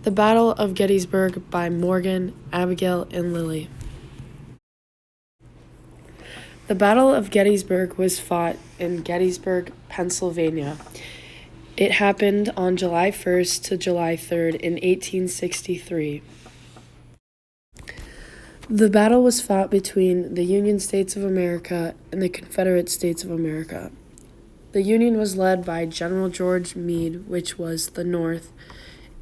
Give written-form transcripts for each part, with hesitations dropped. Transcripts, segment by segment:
The Battle of Gettysburg by Morgan, Abigail, and Lily. The Battle of Gettysburg was fought in Gettysburg, Pennsylvania. It happened on July 1st to July 3rd in 1863. The battle was fought between the Union States of America and the Confederate States of America. The Union was led by General George Meade, which was the North,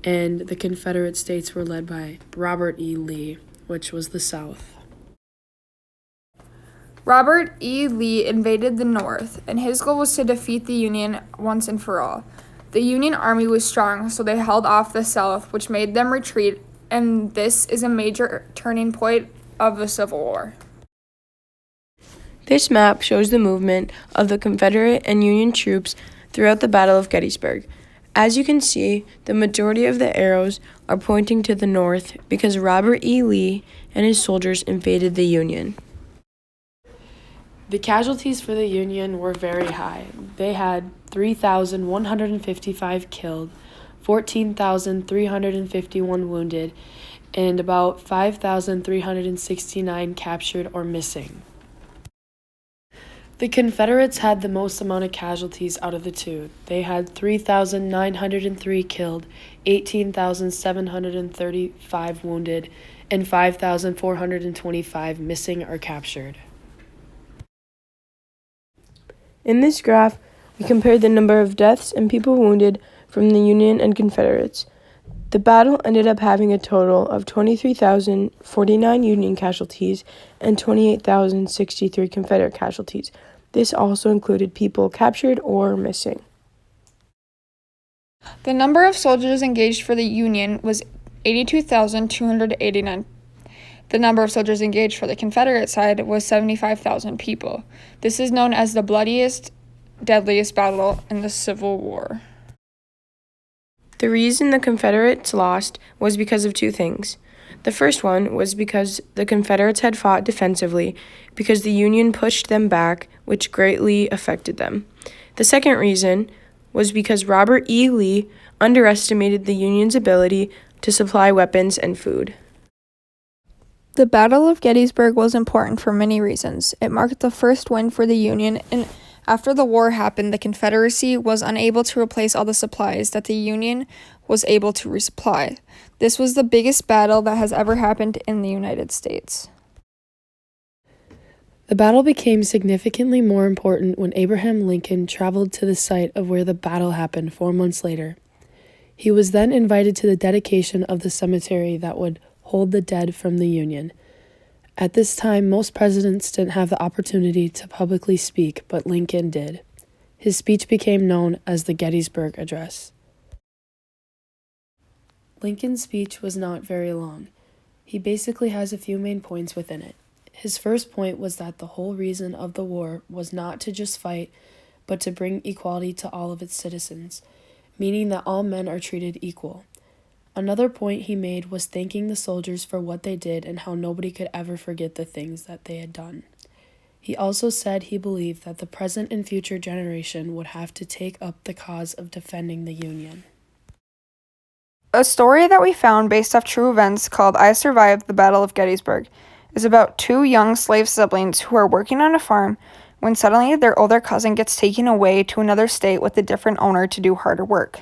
and the Confederate States were led by Robert E. Lee, which was the South. Robert E. Lee invaded the North, and his goal was to defeat the Union once and for all. The Union Army was strong, so they held off the South, which made them retreat, and this is a major turning point of the Civil War. This map shows the movement of the Confederate and Union troops throughout the Battle of Gettysburg. As you can see, the majority of the arrows are pointing to the north because Robert E. Lee and his soldiers invaded the Union. The casualties for the Union were very high. They had 3,155 killed, 14,351 wounded, and about 5,369 captured or missing. The Confederates had the most amount of casualties out of the two. They had 3,903 killed, 18,735 wounded, and 5,425 missing or captured. In this graph, we compared the number of deaths and people wounded from the Union and Confederates. The battle ended up having a total of 23,049 Union casualties and 28,063 Confederate casualties. This also included people captured or missing. The number of soldiers engaged for the Union was 82,289. The number of soldiers engaged for the Confederate side was 75,000 people. This is known as the bloodiest, deadliest battle in the Civil War. The reason the Confederates lost was because of two things. The first one was because the Confederates had fought defensively because the Union pushed them back, which greatly affected them. The second reason was because Robert E. Lee underestimated the Union's ability to supply weapons and food. The Battle of Gettysburg was important for many reasons. It marked the first win for the Union, and after the war happened, the Confederacy was unable to replace all the supplies that the Union was able to resupply. This was the biggest battle that has ever happened in the United States. The battle became significantly more important when Abraham Lincoln traveled to the site of where the battle happened 4 months later. He was then invited to the dedication of the cemetery that would hold the dead from the Union. At this time, most presidents didn't have the opportunity to publicly speak, but Lincoln did. His speech became known as the Gettysburg Address. Lincoln's speech was not very long. He basically has a few main points within it. His first point was that the whole reason of the war was not to just fight, but to bring equality to all of its citizens, meaning that all men are treated equal. Another point he made was thanking the soldiers for what they did and how nobody could ever forget the things that they had done. He also said he believed that the present and future generation would have to take up the cause of defending the Union. A story that we found based off true events called I Survived the Battle of Gettysburg is about two young slave siblings who are working on a farm when suddenly their older cousin gets taken away to another state with a different owner to do harder work.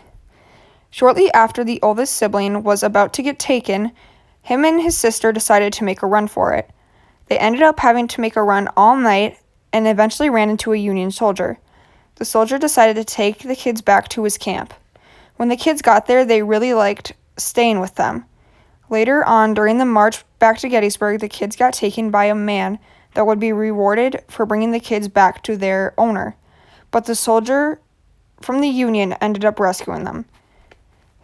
Shortly after the oldest sibling was about to get taken, him and his sister decided to make a run for it. They ended up having to make a run all night and eventually ran into a Union soldier. The soldier decided to take the kids back to his camp. When the kids got there, they really liked staying with them. Later on, during the march back to Gettysburg, the kids got taken by a man that would be rewarded for bringing the kids back to their owner. But the soldier from the Union ended up rescuing them.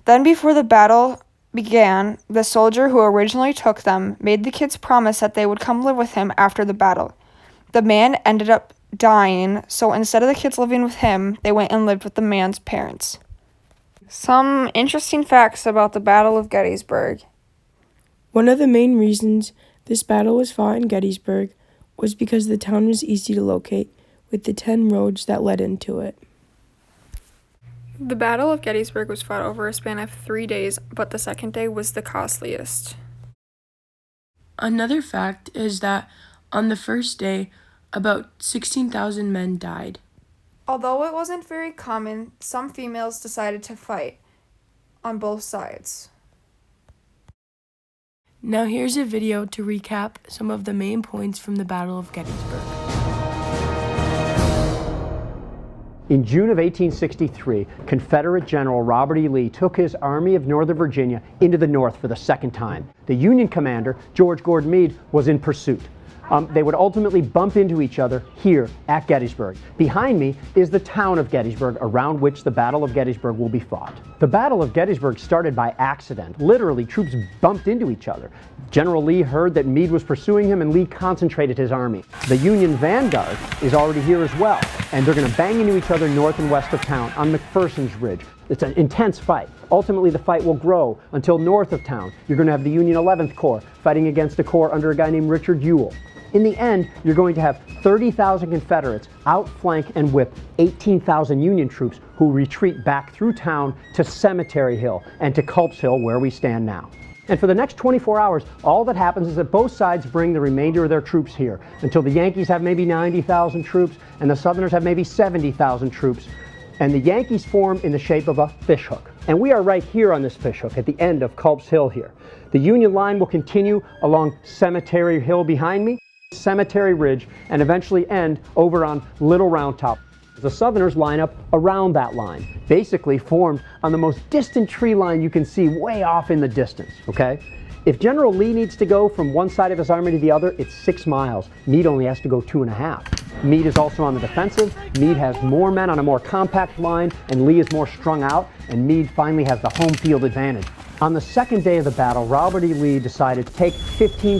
Then before the battle began, the soldier who originally took them made the kids promise that they would come live with him after the battle. The man ended up dying, so instead of the kids living with him, they went and lived with the man's parents. Some interesting facts about the Battle of Gettysburg. One of the main reasons this battle was fought in Gettysburg was because the town was easy to locate, with the 10 roads that led into it. The Battle of Gettysburg was fought over a span of 3 days, but the second day was the costliest. Another fact is that on the first day, about 16,000 men died. Although it wasn't very common, some females decided to fight on both sides. Now here's a video to recap some of the main points from the Battle of Gettysburg. In June of 1863, Confederate General Robert E. Lee took his Army of Northern Virginia into the North for the second time. The Union commander, George Gordon Meade, was in pursuit. They would ultimately bump into each other here at Gettysburg. Behind me is the town of Gettysburg, around which the Battle of Gettysburg will be fought. The Battle of Gettysburg started by accident. Literally, troops bumped into each other. General Lee heard that Meade was pursuing him, and Lee concentrated his army. The Union vanguard is already here as well, and they're going to bang into each other north and west of town on McPherson's Ridge. It's an intense fight. Ultimately, the fight will grow until north of town. You're going to have the Union 11th Corps fighting against a corps under a guy named Richard Ewell. In the end, you're going to have 30,000 Confederates outflank and whip 18,000 Union troops who retreat back through town to Cemetery Hill and to Culp's Hill, where we stand now. And for the next 24 hours, all that happens is that both sides bring the remainder of their troops here until the Yankees have maybe 90,000 troops and the Southerners have maybe 70,000 troops. And the Yankees form in the shape of a fishhook. And we are right here on this fishhook at the end of Culp's Hill here. The Union line will continue along Cemetery Hill behind me, Cemetery Ridge, and eventually end over on Little Round Top. The Southerners line up around that line, basically formed on the most distant tree line you can see way off in the distance, okay? If General Lee needs to go from one side of his army to the other, it's 6 miles. Meade only has to go 2.5. Meade is also on the defensive. Meade has more men on a more compact line, and Lee is more strung out, and Meade finally has the home field advantage. On the second day of the battle, Robert E. Lee decided to take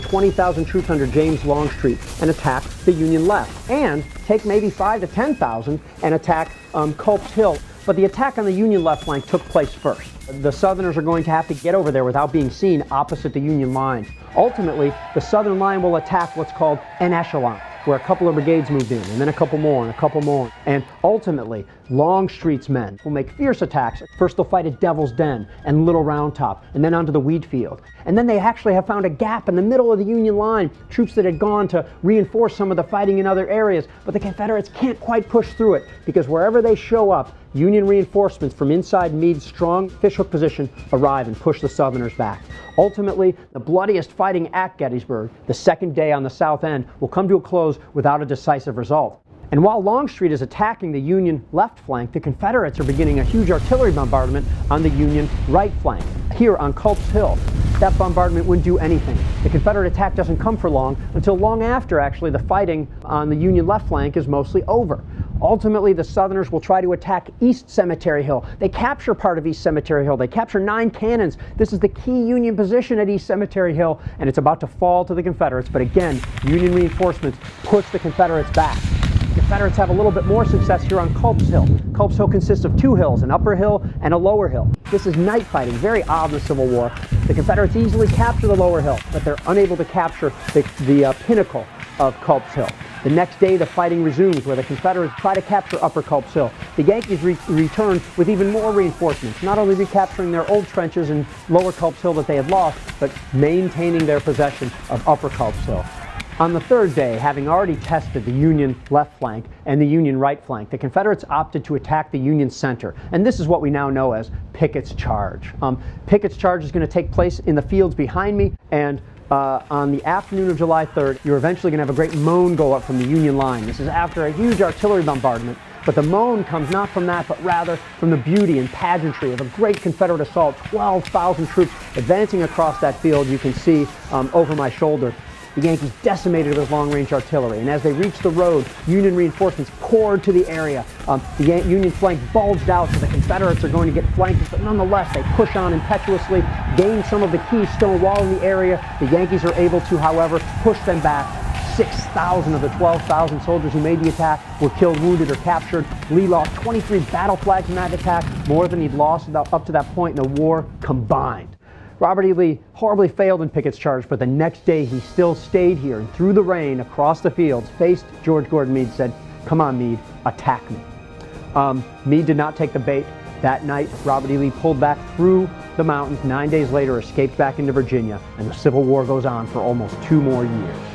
20,000 troops under James Longstreet and attack the Union left, and take maybe 5,000 to 10,000 and attack Culp's Hill. But the attack on the Union left flank took place first. The Southerners are going to have to get over there without being seen opposite the Union lines. Ultimately, the Southern line will attack what's called an echelon, where a couple of brigades moved in, and then a couple more, and a couple more. And ultimately, Longstreet's men will make fierce attacks. First they'll fight at Devil's Den and Little Round Top, and then onto the wheat field. And then they actually have found a gap in the middle of the Union line, troops that had gone to reinforce some of the fighting in other areas. But the Confederates can't quite push through it, because wherever they show up, Union reinforcements from inside Meade's strong fishhook position arrive and push the Southerners back. Ultimately, the bloodiest fighting at Gettysburg, the second day on the south end, will come to a close without a decisive result. And while Longstreet is attacking the Union left flank, the Confederates are beginning a huge artillery bombardment on the Union right flank, here on Culp's Hill. That bombardment wouldn't do anything. The Confederate attack doesn't come for long, until long after, actually, the fighting on the Union left flank is mostly over. Ultimately, the Southerners will try to attack East Cemetery Hill. They capture part of East Cemetery Hill. They capture 9 cannons. This is the key Union position at East Cemetery Hill, and it's about to fall to the Confederates. But again, Union reinforcements push the Confederates back. The Confederates have a little bit more success here on Culp's Hill. Culp's Hill consists of 2 hills, an upper hill and a lower hill. This is night fighting, very odd in the Civil War. The Confederates easily capture the lower hill, but they're unable to capture the pinnacle of Culp's Hill. The next day, the fighting resumes, where the Confederates try to capture Upper Culp's Hill. The Yankees return with even more reinforcements, not only recapturing their old trenches in Lower Culp's Hill that they had lost, but maintaining their possession of Upper Culp's Hill. On the third day, having already tested the Union left flank and the Union right flank, the Confederates opted to attack the Union center, and this is what we now know as Pickett's Charge. Pickett's Charge is going to take place in the fields behind me, and on the afternoon of July 3rd, you're eventually going to have a great moan go up from the Union line. This is after a huge artillery bombardment, but the moan comes not from that, but rather from the beauty and pageantry of a great Confederate assault. 12,000 troops advancing across that field, you can see over my shoulder. The Yankees decimated with long-range artillery, and as they reached the road, Union reinforcements poured to the area. The Union flank bulged out, so the Confederates are going to get flanked, but nonetheless, they push on impetuously, gain some of the key stone wall in the area. The Yankees are able to, however, push them back. 6,000 of the 12,000 soldiers who made the attack were killed, wounded, or captured. Lee lost 23 battle flags in that attack, more than he'd lost up to that point in the war combined. Robert E. Lee horribly failed in Pickett's Charge, but the next day he still stayed here and through the rain across the fields faced George Gordon Meade, said, "Come on, Meade, attack me." Meade did not take the bait. That night, Robert E. Lee pulled back through the mountains. 9 days later, escaped back into Virginia, and the Civil War goes on for almost 2 more years.